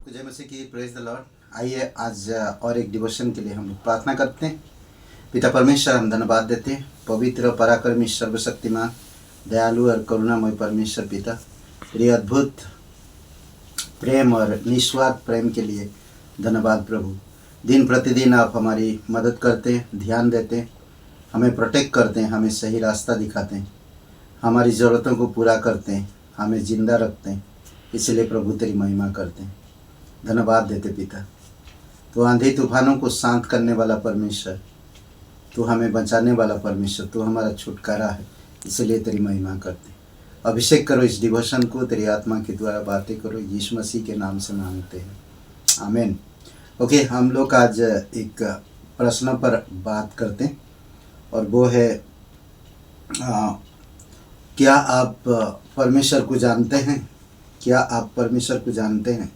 सबको जय मसीह की। Praise the Lord. आइए आज और एक डिवोशन के लिए हम लोग प्रार्थना करते हैं। पिता परमेश्वर, हम धन्यवाद देते हैं पवित्र पराक्रमी सर्वशक्तिमान दयालु और करुणामय परमेश्वर पिता, तेरी अद्भुत प्रेम और निस्वार्थ प्रेम के लिए धन्यवाद प्रभु। दिन प्रतिदिन आप हमारी मदद करते हैं, ध्यान देते हैं, हमें प्रोटेक्ट करते हैं, हमें सही रास्ता दिखाते हैं, हमारी ज़रूरतों को पूरा करते हैं, हमें जिंदा रखते हैं। इसलिए प्रभु तेरी महिमा करते हैं, धन्यवाद देते पिता। तो आंधी तूफानों को शांत करने वाला परमेश्वर, तू हमें बचाने वाला परमेश्वर, तू हमारा छुटकारा है, इसलिए तेरी महिमा करते हैं। अभिषेक करो इस डिवोशन को, तेरी आत्मा के द्वारा बातें करो, यीशु मसीह के नाम से मांगते हैं, आमीन। ओके, हम लोग आज एक प्रश्न पर बात करते हैं और वो है क्या आप परमेश्वर को जानते हैं? क्या आप परमेश्वर को जानते हैं?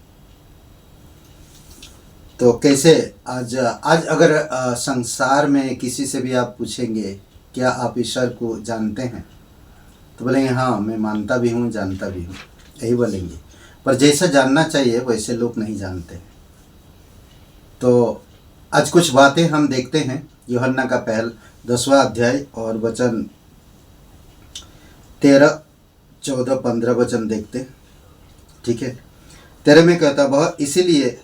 तो कैसे आज अगर संसार में किसी से भी आप पूछेंगे क्या आप ईश्वर को जानते हैं, तो बोलेंगे हाँ, मैं मानता भी हूँ, जानता भी हूँ, यही बोलेंगे। पर जैसा जानना चाहिए वैसे लोग नहीं जानते। तो आज कुछ बातें हम देखते हैं। यूहन्ना का पहल 10वां अध्याय और वचन 13, 14, 15 वचन देखते। ठीक है, 13 में कहता, वह इसीलिए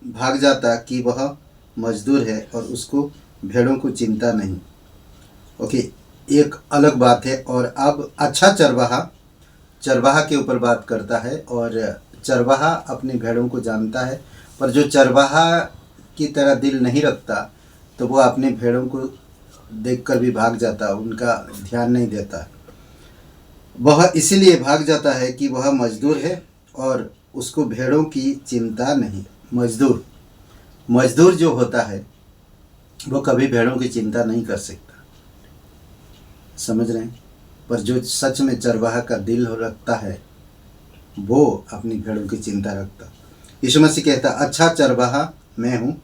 भाग जाता कि वह मजदूर है और उसको भेड़ों को चिंता नहीं। ओके, एक अलग बात है। और अब अच्छा चरवाहा के ऊपर बात करता है, और चरवाहा अपनी भेड़ों को जानता है, पर जो चरवाहा की तरह दिल नहीं रखता तो वो अपने भेड़ों को देखकर भी भाग जाता, उनका ध्यान नहीं देता। वह इसीलिए भाग जाता है कि वह मजदूर है और उसको भेड़ों की चिंता नहीं। मजदूर जो होता है वो कभी भेड़ों की चिंता नहीं कर सकता, समझ रहे हैं? पर जो सच में चरवाहा का दिल रखता है वो अपनी भेड़ों की चिंता रखता। यीशु मसीह कहता, अच्छा चरवाहा मैं हूँ,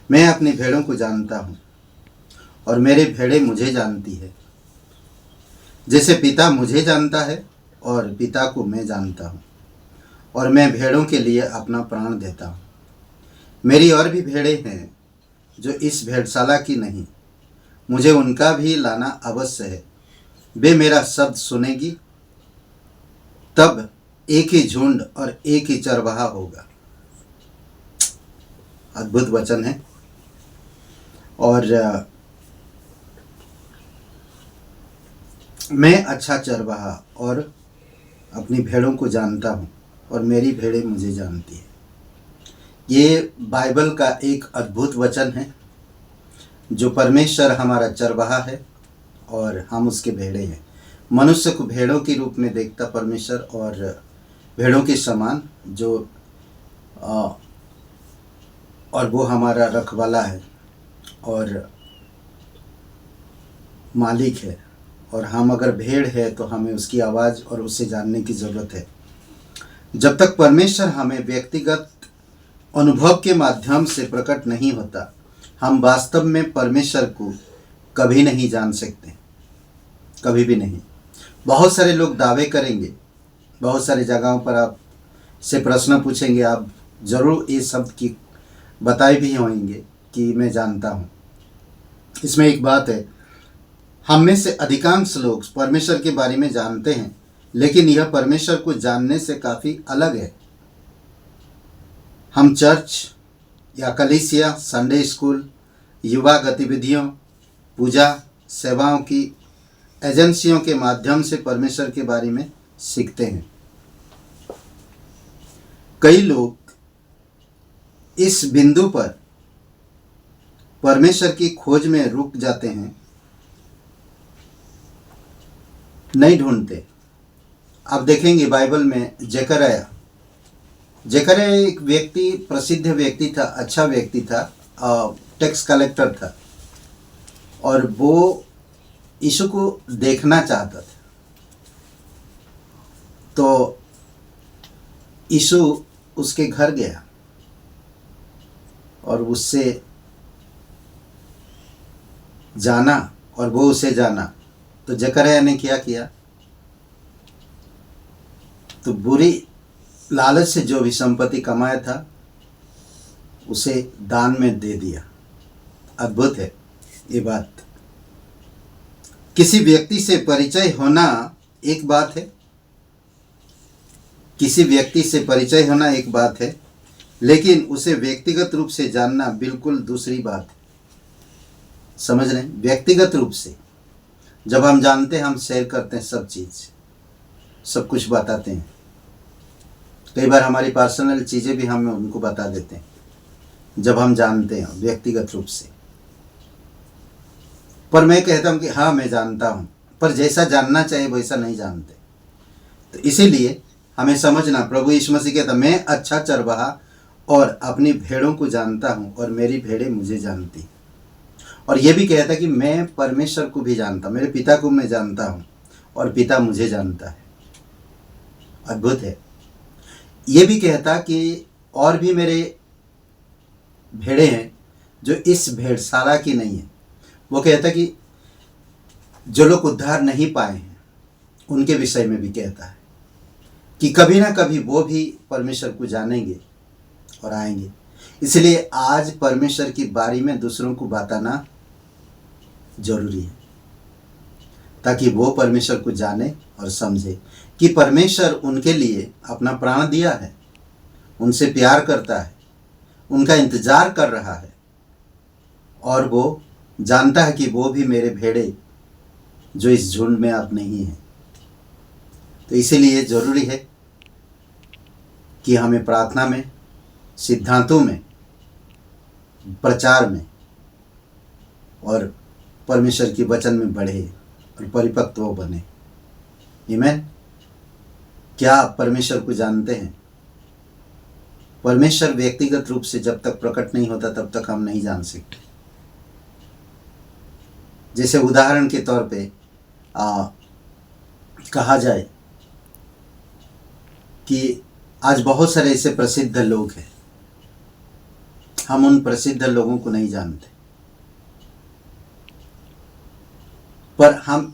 मैं अपनी भेड़ों को जानता हूँ और मेरी भेड़ें मुझे जानती है, जैसे पिता मुझे जानता है और पिता को मैं जानता हूँ, और मैं भेड़ों के लिए अपना प्राण देता हूँ। मेरी और भी भेड़ें हैं जो इस भेड़शाला की नहीं, मुझे उनका भी लाना अवश्य है। वे मेरा शब्द सुनेगी, तब एक ही झुंड और एक ही चरवाहा होगा। अद्भुत वचन है। और मैं अच्छा चरवाहा और अपनी भेड़ों को जानता हूँ और मेरी भेड़ें मुझे जानती है। ये बाइबल का एक अद्भुत वचन है, जो परमेश्वर हमारा चरवाहा है और हम उसके भेड़े हैं। मनुष्य को भेड़ों के रूप में देखता परमेश्वर, और भेड़ों के समान जो और वो हमारा रखवाला है और मालिक है। और हम अगर भेड़ है तो हमें उसकी आवाज़ और उसे जानने की ज़रूरत है। जब तक परमेश्वर हमें व्यक्तिगत अनुभव के माध्यम से प्रकट नहीं होता, हम वास्तव में परमेश्वर को कभी नहीं जान सकते, कभी भी नहीं। बहुत सारे लोग दावे करेंगे, बहुत सारी जगहों पर आप से प्रश्न पूछेंगे, आप ज़रूर ये शब्द की बताए भी होंगे कि मैं जानता हूँ। इसमें एक बात है, हम में से अधिकांश लोग परमेश्वर के बारे में जानते हैं, लेकिन यह परमेश्वर को जानने से काफ़ी अलग है। हम चर्च या कलीसिया, संडे स्कूल, युवा गतिविधियों, पूजा सेवाओं की एजेंसियों के माध्यम से परमेश्वर के बारे में सीखते हैं। कई लोग इस बिंदु पर परमेश्वर की खोज में रुक जाते हैं, नहीं ढूंढते। आप देखेंगे बाइबल में जकरया एक व्यक्ति, प्रसिद्ध व्यक्ति था, अच्छा व्यक्ति था, टैक्स कलेक्टर था, और वो यीशु को देखना चाहता था। तो यीशु उसके घर गया और उससे जाना और वो उसे जाना। तो जकरया ने क्या किया? तो बुरी लालच से जो भी संपत्ति कमाया था उसे दान में दे दिया। अद्भुत है ये बात। किसी व्यक्ति से परिचय होना एक बात है, किसी व्यक्ति से परिचय होना एक बात है, लेकिन उसे व्यक्तिगत रूप से जानना बिल्कुल दूसरी बात है। समझ रहे हैं? व्यक्तिगत रूप से जब हम जानते हैं, हम शेयर करते हैं, सब चीज़, सब कुछ बताते हैं। कई बार हमारी पर्सनल चीज़ें भी हम उनको बता देते हैं जब हम जानते हैं व्यक्तिगत रूप से। पर मैं कहता हूँ कि हाँ मैं जानता हूँ, पर जैसा जानना चाहिए वैसा नहीं जानते। तो इसीलिए हमें समझना, प्रभु यीशु मसीह कहता मैं अच्छा चरवाहा और अपनी भेड़ों को जानता हूँ और मेरी भेड़ें मुझे जानती। और ये भी कहता कि मैं परमेश्वर को भी जानता, मेरे पिता को मैं जानता हूँ और पिता मुझे जानता है। अद्भुत है। ये भी कहता कि और भी मेरे भेड़ें हैं जो इस भेड़शाला की नहीं है। वो कहता कि जो लोग उद्धार नहीं पाए हैं उनके विषय में भी कहता है कि कभी ना कभी वो भी परमेश्वर को जानेंगे और आएंगे। इसलिए आज परमेश्वर की बारी में दूसरों को बताना जरूरी है, ताकि वो परमेश्वर को जाने और समझे कि परमेश्वर उनके लिए अपना प्राण दिया है, उनसे प्यार करता है, उनका इंतजार कर रहा है और वो जानता है कि वो भी मेरे भेड़े जो इस झुंड में अब नहीं है। तो इसीलिए ज़रूरी है कि हमें प्रार्थना में, सिद्धांतों में, प्रचार में और परमेश्वर के वचन में बढ़े और परिपक्व बने। आमीन। क्या आप परमेश्वर को जानते हैं? परमेश्वर व्यक्तिगत रूप से जब तक प्रकट नहीं होता तब तक हम नहीं जान सकते। जैसे उदाहरण के तौर पे कहा जाए कि आज बहुत सारे ऐसे प्रसिद्ध लोग हैं, हम उन प्रसिद्ध लोगों को नहीं जानते। पर हम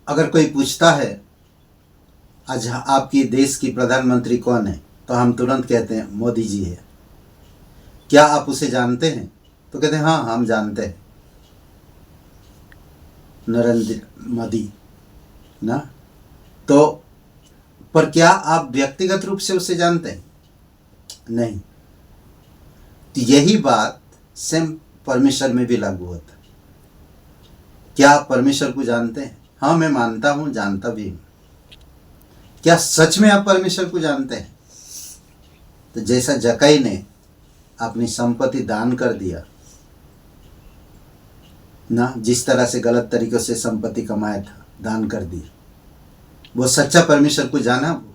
अगर कोई पूछता है आज आपकी देश की प्रधानमंत्री कौन है, तो हम तुरंत कहते हैं मोदी जी है। क्या आप उसे जानते हैं? तो कहते हैं हाँ हम जानते हैं, नरेंद्र मोदी ना। तो पर क्या आप व्यक्तिगत रूप से उसे जानते हैं? नहीं। तो यही बात सेम परमेश्वर में भी लागू होता है। क्या आप परमेश्वर को जानते हैं? हाँ मैं मानता हूँ, जानता भी हूँ। क्या सच में आप परमेश्वर को जानते हैं? तो जैसा जक्कई ने अपनी संपत्ति दान कर दिया ना, जिस तरह से गलत तरीकों से संपत्ति कमाया था, दान कर दी, वो सच्चा परमेश्वर को जाना, वो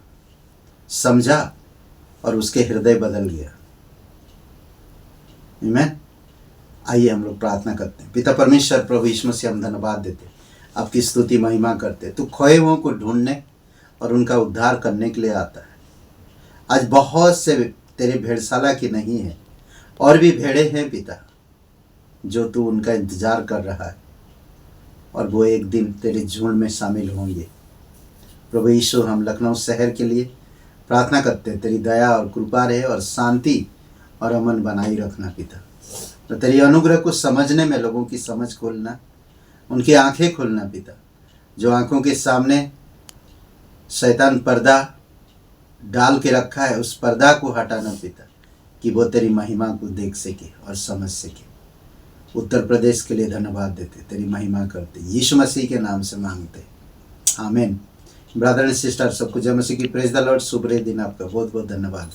समझा और उसके हृदय बदल गया। आमीन। आइए हम लोग प्रार्थना करते हैं। पिता परमेश्वर, प्रभु यीशु मसीह, हम धन्यवाद देते, आपकी स्तुति महिमा करते। तू खोए हुओं को ढूंढने और उनका उद्धार करने के लिए आता है। आज बहुत से तेरे भेड़शाला की नहीं है, और भी भेड़े हैं पिता जो तू उनका इंतजार कर रहा है, और वो एक दिन तेरे झुंड में शामिल होंगे। प्रभु यीशु, हम लखनऊ शहर के लिए प्रार्थना करते हैं, तेरी दया और कृपा रहे और शांति और अमन बनाई रखना पिता। तो तेरी अनुग्रह को समझने में लोगों की समझ खोलना, उनकी आंखें खोलना पिता। जो आंखों के सामने शैतान पर्दा डाल के रखा है, उस पर्दा को हटाना पिता, कि वो तेरी महिमा को देख सके और समझ सके। उत्तर प्रदेश के लिए धन्यवाद देते, तेरी महिमा करते, यीशु मसीह के नाम से मांगते, आमीन। ब्रदर एंड सिस्टर, सबको जय मसीह की प्रेज द लॉर्ड। शुभ दिन आपका, बहुत बहुत धन्यवाद।